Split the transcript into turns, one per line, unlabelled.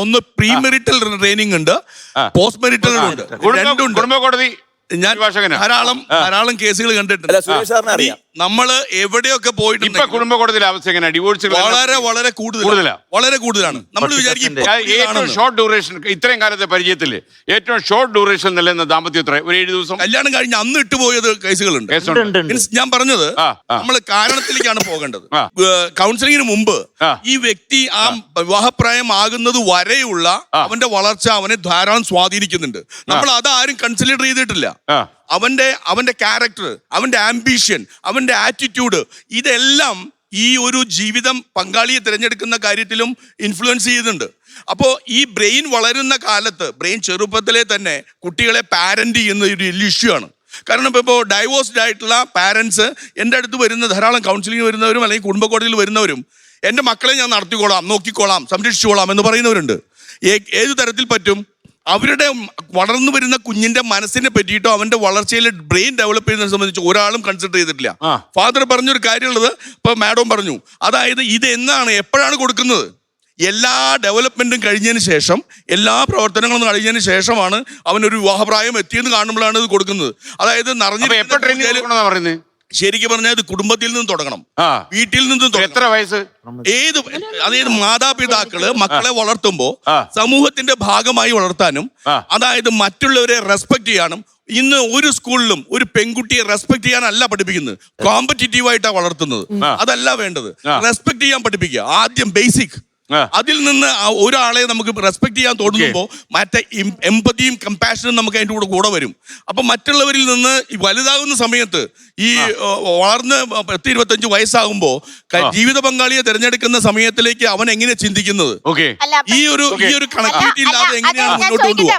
ഒന്ന് pre marital training ഉണ്ട്, post marital ഉണ്ട്, രണ്ടുണ്ട്.
കുടുംബ കോടതി
ഞാൻ ധാരാളം കേസുകൾ കണ്ടിട്ടുണ്ട്. നമ്മള് എവിടെയൊക്കെ പോയിട്ടുണ്ട്.
കുടുംബ കോടതിയിലെ അവസ്ഥ എങ്ങനെയാ? ഡിവോഴ്സ്
വളരെ കൂടുതലാണ്. നമ്മൾ വിചാരിക്കും
ഏറ്റവും ഷോർട്ട് ഡ്യൂറേഷൻ ഇത്രയും കാലത്തെ പരിചയത്തില് ഏറ്റവും ഷോർട്ട് ഡ്യൂറേഷൻ നിലനിന്ന ദാമ്പത്യം എത്ര? ഒരു 7 ദിവസം
കല്യാണം കഴിഞ്ഞ് അന്ന് ഇട്ടുപോയത് കേസുകളുണ്ട്. ഞാൻ പറഞ്ഞത് നമ്മൾ കാരണത്തിലേക്കാണ് പോകേണ്ടത്. കൗൺസിലിങ്ങിന് മുമ്പ് ഈ വ്യക്തി ആ വിവാഹപ്രായം ആകുന്നത് വരെയുള്ള അവന്റെ വളർച്ച അവനെ ധാരാളം സ്വാധീനിക്കുന്നുണ്ട്. നമ്മൾ അതാരും കൺസിഡർ ചെയ്തിട്ടില്ല. അവന്റെ ക്യാരക്ടർ, അവന്റെ ആംബിഷൻ, അവന്റെ ആറ്റിറ്റ്യൂഡ്, ഇതെല്ലാം ഈ ഒരു ജീവിതം പങ്കാളിയെ തിരഞ്ഞെടുക്കുന്ന കാര്യത്തിലും ഇൻഫ്ലുവൻസ് ചെയ്യുന്നുണ്ട്. അപ്പോൾ ഈ ബ്രെയിൻ വളരുന്ന കാലത്ത്, ബ്രെയിൻ ചെറുപ്പത്തിലെ തന്നെ കുട്ടികളെ പാരന്റ് ചെയ്യുന്ന ഒരു ഇഷ്യൂ ആണ്. കാരണം ഇപ്പോൾ ഡൈവോഴ്സ്ഡ് ആയിട്ടുള്ള പാരൻസ് എൻ്റെ അടുത്ത് വരുന്ന ധാരാളം കൗൺസിലിംഗ് വരുന്നവരും അല്ലെങ്കിൽ കുടുംബ കോടതിയിൽ വരുന്നവരും എൻ്റെ മക്കളെ ഞാൻ നടത്തിക്കോളാം, നോക്കിക്കോളാം, സംരക്ഷിച്ചോളാം എന്ന് പറയുന്നവരുണ്ട്. ഏത് തരത്തിൽ പറ്റും? അവരുടെ വളർന്നു വരുന്ന കുഞ്ഞിന്റെ മനസ്സിനെ പറ്റിയിട്ടോ അവന്റെ വളർച്ചയിൽ ബ്രെയിൻ ഡെവലപ്പ് ചെയ്യുന്നതിനെ സംബന്ധിച്ച് ഒരാളും കൺസിഡർ ചെയ്തിട്ടില്ല. ഫാദർ പറഞ്ഞൊരു കാര്യമുള്ളത് ഇപ്പൊ മാഡം പറഞ്ഞു, അതായത് ഇത് എന്നാണ്, എപ്പോഴാണ് കൊടുക്കുന്നത്? എല്ലാ ഡെവലപ്മെന്റും കഴിഞ്ഞതിന് ശേഷം, എല്ലാ പ്രവർത്തനങ്ങളും കഴിഞ്ഞതിന് ശേഷമാണ് അവനൊരു വിവാഹപ്രായം എത്തിയെന്ന് കാണുമ്പോഴാണ് ഇത് കൊടുക്കുന്നത്. അതായത് ശരിക്കും പറഞ്ഞാൽ ഇത് കുടുംബത്തിൽ നിന്നും തുടങ്ങണം, വീട്ടിൽ നിന്നും.
എത്ര വയസ്സ്?
അതായത് മാതാപിതാക്കള് മക്കളെ വളർത്തുമ്പോ സമൂഹത്തിന്റെ ഭാഗമായി വളർത്താനും, അതായത് മറ്റുള്ളവരെ റെസ്പെക്ട് ചെയ്യാനും. ഇന്ന് ഒരു സ്കൂളിലും ഒരു പെൺകുട്ടിയെ റെസ്പെക്ട് ചെയ്യാനല്ല പഠിപ്പിക്കുന്നത്, കോമ്പറ്റീറ്റീവായിട്ടാണ് വളർത്തുന്നത്. അതല്ല വേണ്ടത്. റെസ്പെക്ട് ചെയ്യാൻ പഠിപ്പിക്കുക ആദ്യം, ബേസിക്. അതിൽ നിന്ന് ഒരാളെ നമുക്ക് റെസ്പെക്ട് ചെയ്യാൻ തോന്നുമ്പോൾ മറ്റേ എമ്പതിയും കമ്പാഷനും നമുക്ക് അതിൻ്റെ കൂടെ വരും. അപ്പൊ മറ്റുള്ളവരിൽ നിന്ന് വലുതാകുന്ന സമയത്ത് ഈ വളർന്ന് 10-25 വയസ്സാകുമ്പോ ജീവിത പങ്കാളിയെ തിരഞ്ഞെടുക്കുന്ന സമയത്തിലേക്ക് അവൻ എങ്ങനെ ചിന്തിക്കുന്നത്, ഈ ഒരു കണക്ടിവിറ്റി ഇല്ലാതെ എങ്ങനെയാണ് മുന്നോട്ട് കൊണ്ടുപോകുക?